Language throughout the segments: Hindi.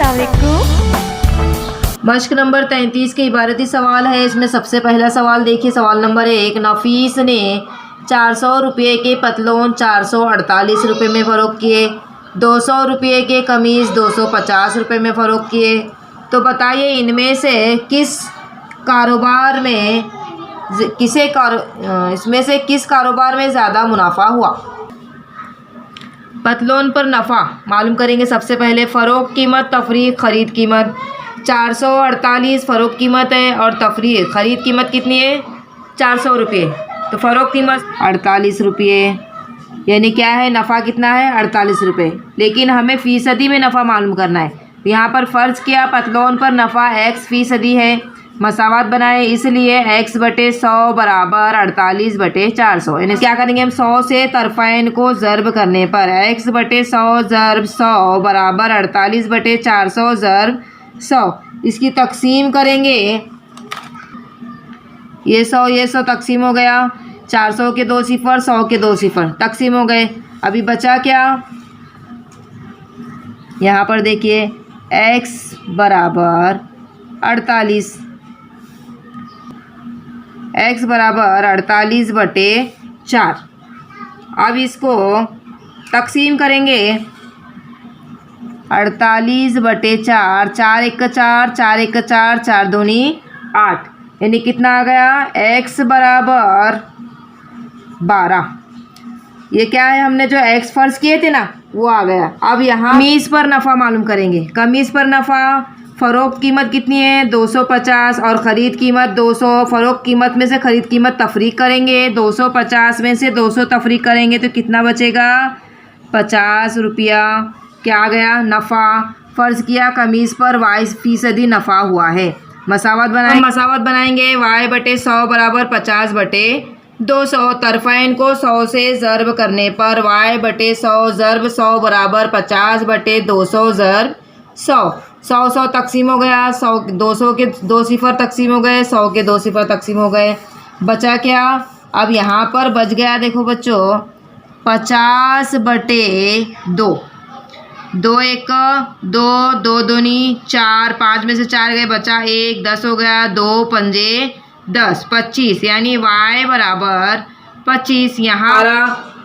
अस्सलाम वालेकुम। मश्क नंबर 33 के इबारती सवाल है। इसमें सबसे पहला सवाल देखिए। सवाल नंबर 1, नफीस ने 400 रुपये के पतलून 448 रुपये में फ़रोख्त किए। 200 रुपये के कमीज़ 250 रुपये में फ़रोख्त किए। तो बताइए इनमें से किस कारोबार में किस कारोबार में ज़्यादा मुनाफा हुआ। पतलून पर नफ़ा मालूम करेंगे। सबसे पहले फ़रोख्त कीमत, तफरीक, ख़रीद कीमत। 448 फ़रोख्त कीमत है और तफरीक ख़रीद कीमत कितनी है 400 रुपये। तो फ़रोख्त कीमत 48 रुपये, यानी क्या है नफ़ा कितना है 48 रुपये। लेकिन हमें फ़ीसदी में नफ़ा मालूम करना है। यहाँ पर फ़र्ज़ किया पतलून पर नफ़ा x% है। मसावत बनाए, इसलिए x/100 बराबर 48/400। यानी क्या करेंगे हम 100 से तरफ़ैन को ज़र्ब करने पर x/100 ज़र्ब 100 बराबर 48/400 ज़र्ब 100। इसकी तकसीम करेंगे। ये 100 तकसीम हो गया। 400 के 2 सिफ़र, 100 के 2 सिफ़र तकसीम हो गए। अभी बचा क्या, यहाँ पर देखिए x बराबर 48, x बराबर 48/4। अब इसको तकसीम करेंगे 48/4, 4 1 4, 4 1 4, 4 दूनी 8, यानी कितना आ गया x बराबर 12। ये क्या है, हमने जो x फ़र्ज़ किए थे ना वो आ गया। अब यहाँ कमीज़ पर नफ़ा मालूम करेंगे। कमीज़ पर नफ़ा फ़रोख्त कीमत कितनी है 250 और ख़रीद कीमत 200। फ़रोख्त कीमत में से ख़रीद कीमत तफरीक करेंगे। 250 में से 200 तफरीक करेंगे तो कितना बचेगा 50 रुपया। क्या आ गया नफ़ा। फ़र्ज़ किया कमीज़ पर y% नफ़ा हुआ है। मसावत बनाएंगे y/100 बराबर 50/200। तरफ़ैन को 100 से ज़र्ब करने पर y/100 ज़र्ब 100 बराबर 50/200 ज़र्ब 100। 100 तकसीम हो गया। 100 200 के 2 सिफ़र तकसीम हो गए, 100 के 2 सिफ़र तकसीम हो गए। बचा क्या, अब यहाँ पर बच गया देखो बच्चों 50/2। 2 1 2, 2 दूनी 4, 5 में से 4 गए, बचा 1, 10 हो गया। 2 पंजे 10, 25, यानी y बराबर 25। यहाँ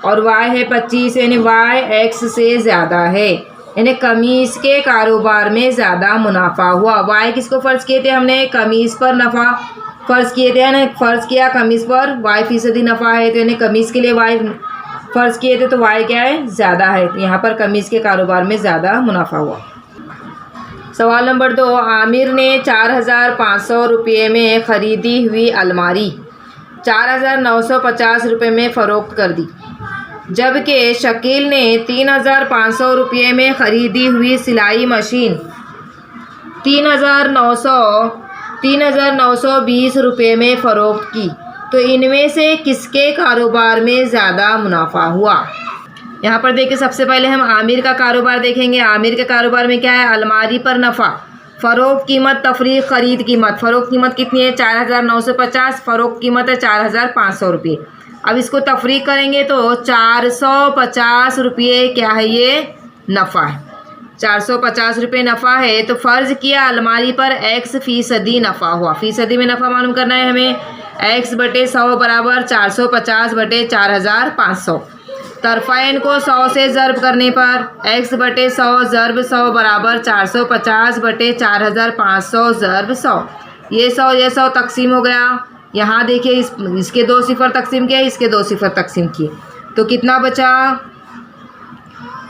और y है 25, यानी y x से ज़्यादा है। यानी कमीज़ के कारोबार में ज़्यादा मुनाफा हुआ। y किसको फ़र्ज़ किए थे हमने, कमीज़ पर नफ़ा फ़र्ज़ किए थे ना। फ़र्ज़ किया कमीज़ पर y% नफ़ा है, तो यानी कमीज़ के लिए y फ़र्ज़ किए थे तो y क्या है ज़्यादा है। तो यहाँ पर कमीज़ के कारोबार में ज़्यादा मुनाफा हुआ। सवाल नंबर 2, आमिर ने 4500 रुपये में ख़रीदी हुई अलमारी 4950 रुपये में फ़रोख्त कर दी, जबकि शकील ने 3500 रुपये में ख़रीदी हुई सिलाई मशीन 3920 रुपये में फ़रोख्त की। तो इनमें से किसके कारोबार में ज़्यादा मुनाफा हुआ। यहाँ पर देखिए सबसे पहले हम आमिर का कारोबार देखेंगे। आमिर के कारोबार में क्या है, अलमारी पर नफ़ा, फ़रोख्त कीमत, तफरीक, ख़रीद कीमत। फ़रोख्त कीमत कितनी है 4950, फ़रोख्त कीमत है 4500 रुपये। अब इसको तफरीक करेंगे तो 450 रुपये क्या है ये नफ़ा है। 450 रुपये नफ़ा है। तो फ़र्ज़ किया अलमारी पर x% नफ़ा हुआ। फ़ीसदी में नफ़ा मालूम करना है हमें। x/100 बराबर 450/4500। तरफ़ैन को 100 से ज़र्ब करने पर x/100 ज़र्ब 100 बराबर 450/4500 ज़र्ब 100। ये 100 तकसीम हो गया। यहाँ देखिए इसके 2 सिफ़र तकसीम किया, इसके 2 सिफ़र तकसीम किए, तो कितना बचा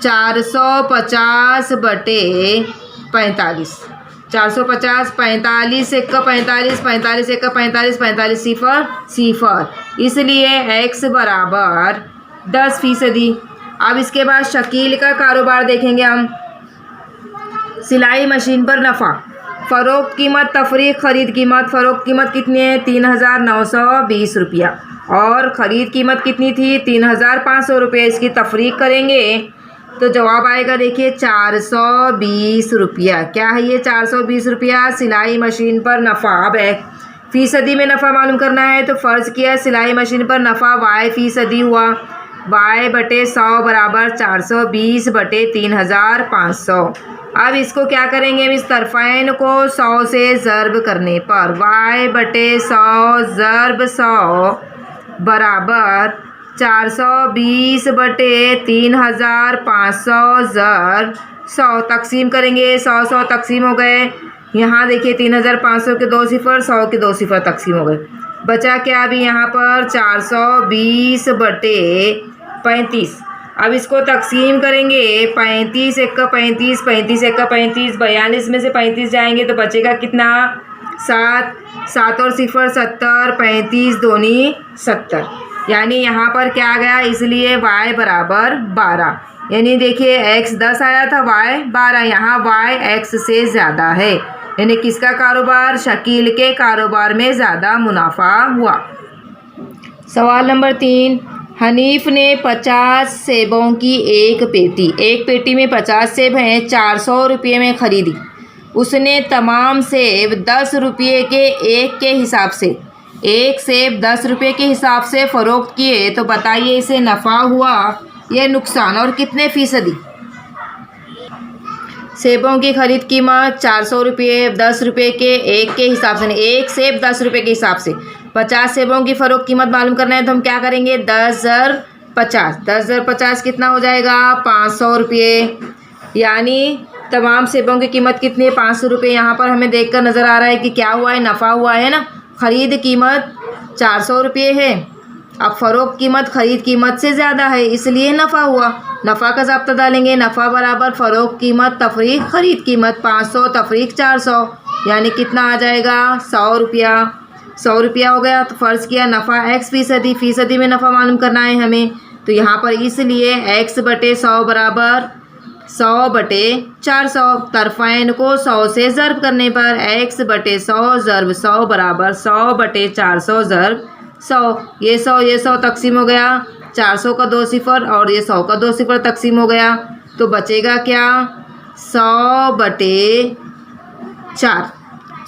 450/45। 450 45 1 45 45 1 45 45 सिफ़र, इसलिए x बराबर 10%। अब इसके बाद शकील का कारोबार देखेंगे हम। सिलाई मशीन पर नफ़ा, फ़रोख्त कीमत, तफरीक, ख़रीद कीमत। फ़रोख्त कीमत कितनी है 3920 रुपया और ख़रीद कीमत कितनी थी 3500 रुपये। इसकी तफरीक करेंगे तो जवाब आएगा देखिए 420 रुपया। क्या है ये 420 रुपया सिलाई मशीन पर नफ़ा। अब फ़ीसदी में नफ़ा मालूम करना है तो फ़र्ज़ किया सिलाई मशीन पर नफ़ा y% हुआ। y/100 बराबर 420/3500। अब इसको क्या करेंगे, इस तरफ़ैन को 100 से ज़र्ब करने पर y/100 ज़र्ब 100 बराबर 420/3500 ज़र्ब 100। तकसीम करेंगे, 100 तकसीम हो गए। यहाँ देखिए 3500 के 2 सिफ़र, 100 के 2 सिफ़र तकसीम हो गए। बचा क्या अभी यहाँ पर 420/35। अब इसको तकसीम करेंगे, 35 1 का 35, 35 1 का 35, 42 में से 35 जाएंगे तो बचेगा कितना 7, 7 और सिफ़र 70, 35 दूनी 70। यानी यहाँ पर क्या आ गया, इसलिए y बराबर 12। यानी देखिए x 10 आया था, y 12, यहाँ y x से ज़्यादा है। यानी किसका कारोबार, शकील के कारोबार में ज़्यादा मुनाफा हुआ। सवाल नंबर 3, हनीफ ने 50 सेबों की एक पेटी में 50 सेब हैं, 400 रुपये में ख़रीदी। उसने तमाम सेब 10 रुपये के एक के हिसाब से, एक सेब 10 रुपये के हिसाब से फ़रोख्त किए, तो बताइए इसे नफ़ा हुआ या नुकसान और कितने फ़ीसदी। सेबों की ख़रीद कीमत 400 रुपये, 10 रुपये के एक के हिसाब से, एक सेब 10 रुपये के हिसाब से 50 सेबों की फ़रोख्त कीमत मालूम करना है तो हम क्या करेंगे, 10 ज़र 50, 10 ज़र 50 कितना हो जाएगा 500 रुपये। यानी तमाम सेबों की कीमत कितनी है 500 रुपये। यहाँ पर हमें देखकर नज़र आ रहा है कि क्या हुआ है, नफ़ा हुआ है ना। ख़रीद कीमत 400 रुपये है, अब फ़रोख्त कीमत ख़रीद कीमत से ज़्यादा है, इसलिए नफ़ा हुआ। नफ़ा का ज़ाब्ता डालेंगे, नफ़ा बराबर फ़रोख्त कीमत तफ़रीक़ ख़रीद कीमत, 500 तफ़रीक़ 400, यानी कितना आ जाएगा 100 रुपया। 100 रुपया हो गया। तो फ़र्ज़ किया नफ़ा x फ़ीसदी में नफ़ा मालूम करना है हमें, तो यहाँ पर इसलिए x/100 बराबर 100/400। तरफ़ैन को 100 से ज़र्ब करने पर x/100 ज़र्ब 100 बराबर 100/400 ज़र्ब 100। ये 100 तकसीम हो गया, 400 का 2 सिफ़र और ये 100 का 2 सिफ़र तकसीम हो गया, तो बचेगा क्या 100/4।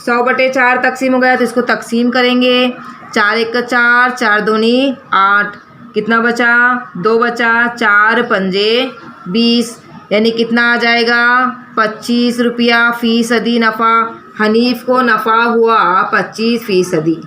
100/4 तकसीम हो गया, तो इसको तकसीम करेंगे, 4 1 का 4, 4 दूनी 8, कितना बचा 2 बचा, 4 पंजे 20, यानी कितना आ जाएगा 25 रुपया फ़ीसदी नफ़ा। हनीफ को नफ़ा हुआ 25 फ़ीसदी।